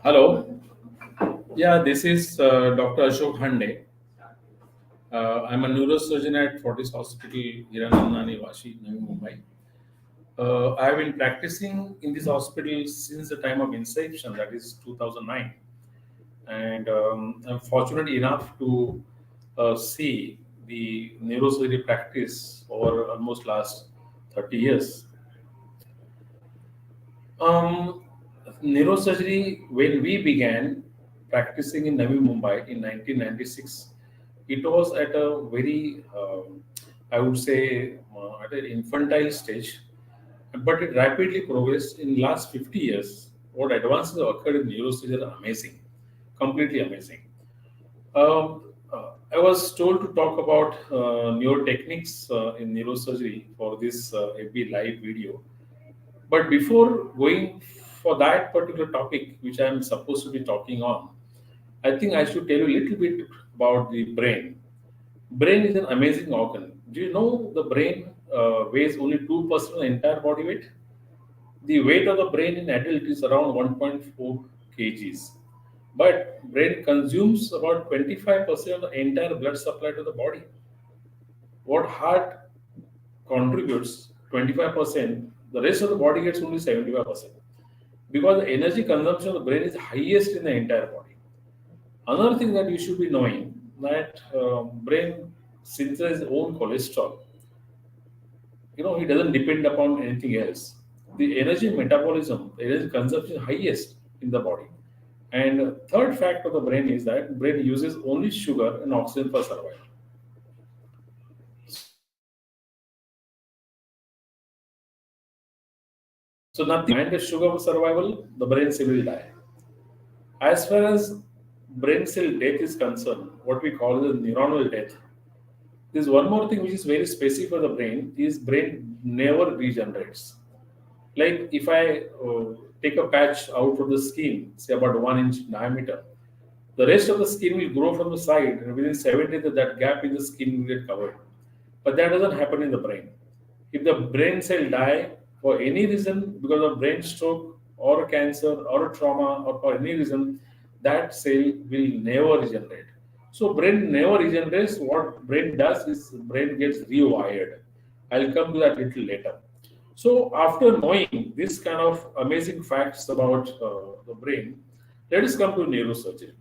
Hello. Yeah, this is Dr. Ashok Hande. I'm a neurosurgeon at Fortis Hospital, Hiranandani, Vashi, Navi Mumbai. I have been practicing in this hospital since the time of inception, that is 2009. And I'm fortunate enough to see the neurosurgery practice over almost last 30 years. Um, Neurosurgery, when we began practicing in Navi Mumbai in 1996, it was at a very, I would say, at an infantile stage, but it rapidly progressed in last 50 years. What advances have occurred in neurosurgery are amazing, completely amazing. I was told to talk about neurotechniques in neurosurgery for this FB live video. But before going for that particular topic, which I'm supposed to be talking on, I think I should tell you a little bit about the brain. Brain is an amazing organ. Do you know the brain weighs only 2% of the entire body weight? The weight of the brain in adult is around 1.4 kgs. But brain consumes about 25% of the entire blood supply to the body. What heart contributes 25%, the rest of the body gets only 75%. Because the energy consumption of the brain is highest in the entire body. Another thing that you should be knowing that brain synthesizes its own cholesterol. It doesn't depend upon anything else. The energy metabolism, the energy consumption is highest in the body. And third fact of the brain is that brain uses only sugar and oxygen for survival. So nothing and the sugar for survival, the brain cell will die. As far as brain cell death is concerned, what we call the neuronal death, there's one more thing which is very specific for the brain is brain never regenerates. Like if I take a patch out of the skin, say about 1 inch diameter, the rest of the skin will grow from the side, and within 7 days that gap in the skin will get covered. But that doesn't happen in the brain. If the brain cell die for any reason, because of brain stroke or cancer or trauma or for any reason, that cell will never regenerate. So brain never regenerates. What brain does is brain gets rewired. I'll come to that little later. So after knowing this kind of amazing facts about the brain, let us come to neurosurgery.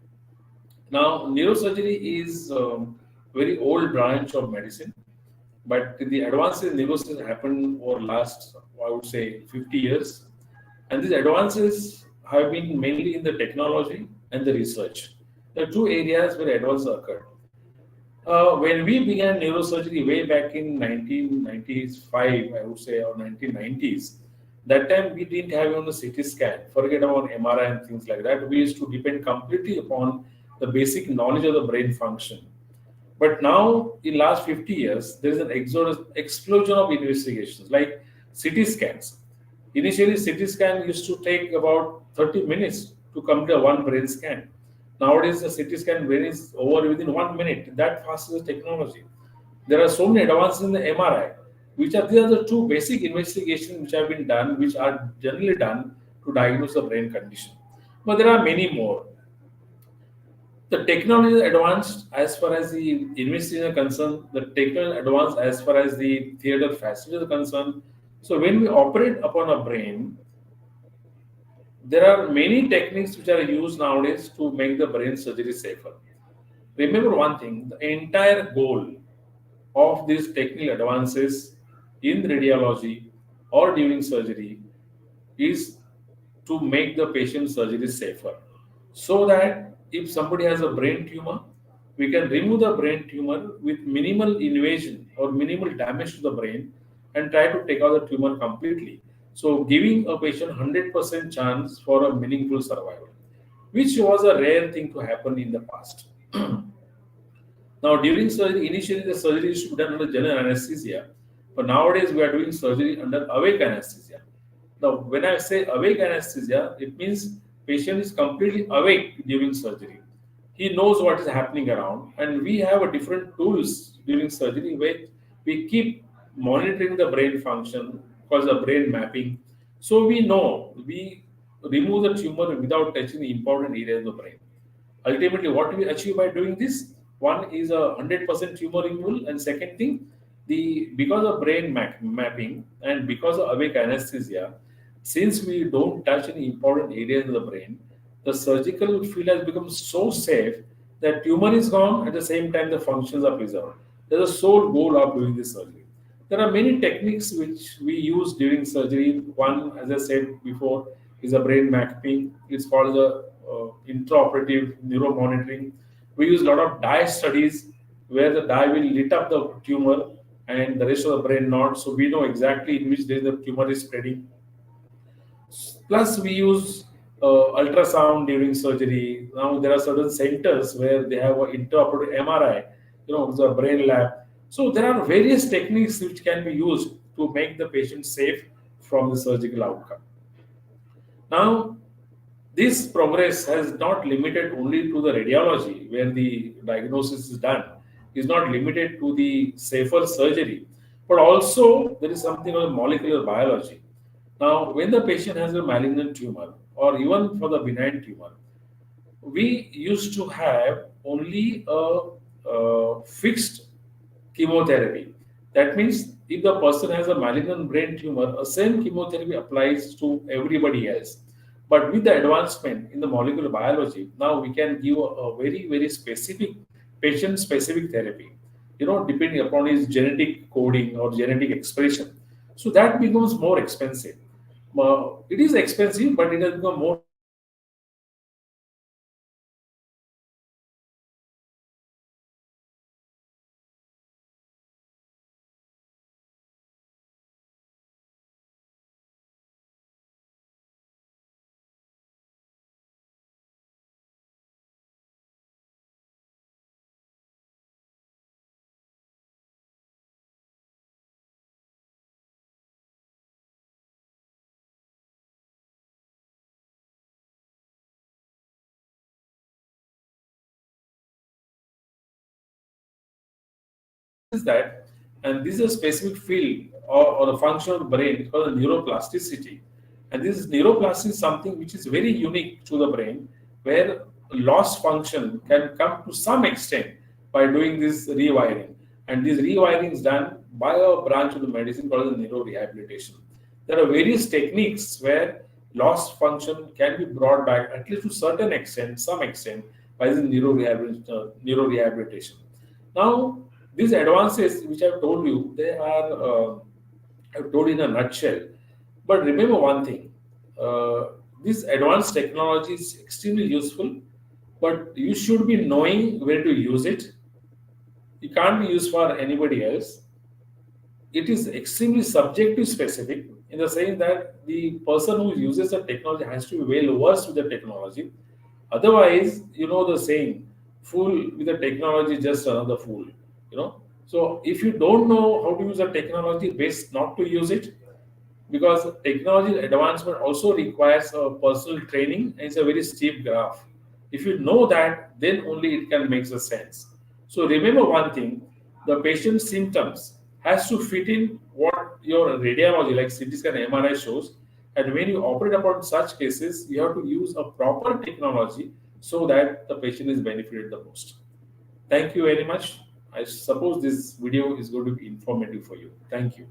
Now, neurosurgery is a very old branch of medicine, but the advances in neurosurgery happened over last, I would say, 50 years. And these advances have been mainly in the technology and the research. There are two areas where advances occurred. When we began neurosurgery way back in 1995, I would say, or 1990s, that time we didn't have even a CT scan. Forget about MRI and things like that. We used to depend completely upon the basic knowledge of the brain function. But now, in last 50 years, there is an explosion of investigations like CT scans. Initially, CT scan used to take about 30 minutes to complete a one brain scan. Nowadays, the CT scan brain is over within 1 minute. That fast is the technology. There are so many advances in the MRI, which are the other two basic investigations which have been done, which are generally done to diagnose the brain condition. But there are many more. The technology is advanced as far as the investigation is concerned, the technology is advanced as far as the theater facilities are concerned. So when we operate upon a brain, there are many techniques which are used nowadays to make the brain surgery safer. Remember one thing, the entire goal of these technical advances in radiology or during surgery is to make the patient surgery safer. So that if somebody has a brain tumor, we can remove the brain tumor with minimal invasion or minimal damage to the brain and try to take out the tumor completely. So giving a patient 100% chance for a meaningful survival, which was a rare thing to happen in the past. Now, during surgery, initially the surgery used to be done under general anesthesia, but nowadays we are doing surgery under awake anesthesia. Now, when I say awake anesthesia, it means patient is completely awake during surgery. He knows what is happening around, and we have a different tools during surgery where we keep monitoring the brain function, called the brain mapping. So we know we remove the tumor without touching the important areas of the brain. Ultimately, what we achieve by doing this, one is a 100% tumor removal, and second thing, the because of brain mapping and because of awake anesthesia, since we don't touch any important areas of the brain, the surgical field has become so safe that tumor is gone, at the same time the functions are preserved. That's the sole goal of doing this surgery. There are many techniques which we use during surgery. One, as I said before, is a brain mapping. It's called the intraoperative neuromonitoring. We use a lot of dye studies where the dye will lit up the tumor and the rest of the brain not. So we know exactly in which day the tumor is spreading. Plus, we use ultrasound during surgery. Now, there are certain centers where they have an intraoperative MRI, it's a brain lab. So, there are various techniques which can be used to make the patient safe from the surgical outcome. Now, this progress has not limited only to the radiology, where the diagnosis is done, is not limited to the safer surgery, but also there is something called molecular biology. Now, when the patient has a malignant tumor, or even for the benign tumor, we used to have only a fixed chemotherapy. That means if the person has a malignant brain tumor, a same chemotherapy applies to everybody else. But with the advancement in the molecular biology, now we can give a very, very specific patient specific therapy, depending upon his genetic coding or genetic expression. So that becomes more expensive. It is expensive, but it has become more is that, and this is a specific field or the function of the brain. It's called neuroplasticity, and this neuroplasticity is something which is very unique to the brain, where lost function can come to some extent by doing this rewiring, and this rewiring is done by a branch of the medicine called the neurorehabilitation. There are various techniques where lost function can be brought back at least to certain extent, some extent, by the neurorehabilitation. Now, these advances, which I've told you, they are I've told in a nutshell. But remember one thing: this advanced technology is extremely useful, but you should be knowing where to use it. It can't be used for anybody else. It is extremely subjective specific in the sense that the person who uses the technology has to be well versed with the technology. Otherwise, the saying, fool with the technology, just another fool. So if you don't know how to use the technology, best not to use it, because technology advancement also requires a personal training and it's a very steep graph. If you know that, then only it can make the sense. So remember one thing: the patient's symptoms has to fit in what your radiology, like CT scan, MRI shows. And when you operate upon such cases, you have to use a proper technology so that the patient is benefited the most. Thank you very much. I suppose this video is going to be informative for you. Thank you.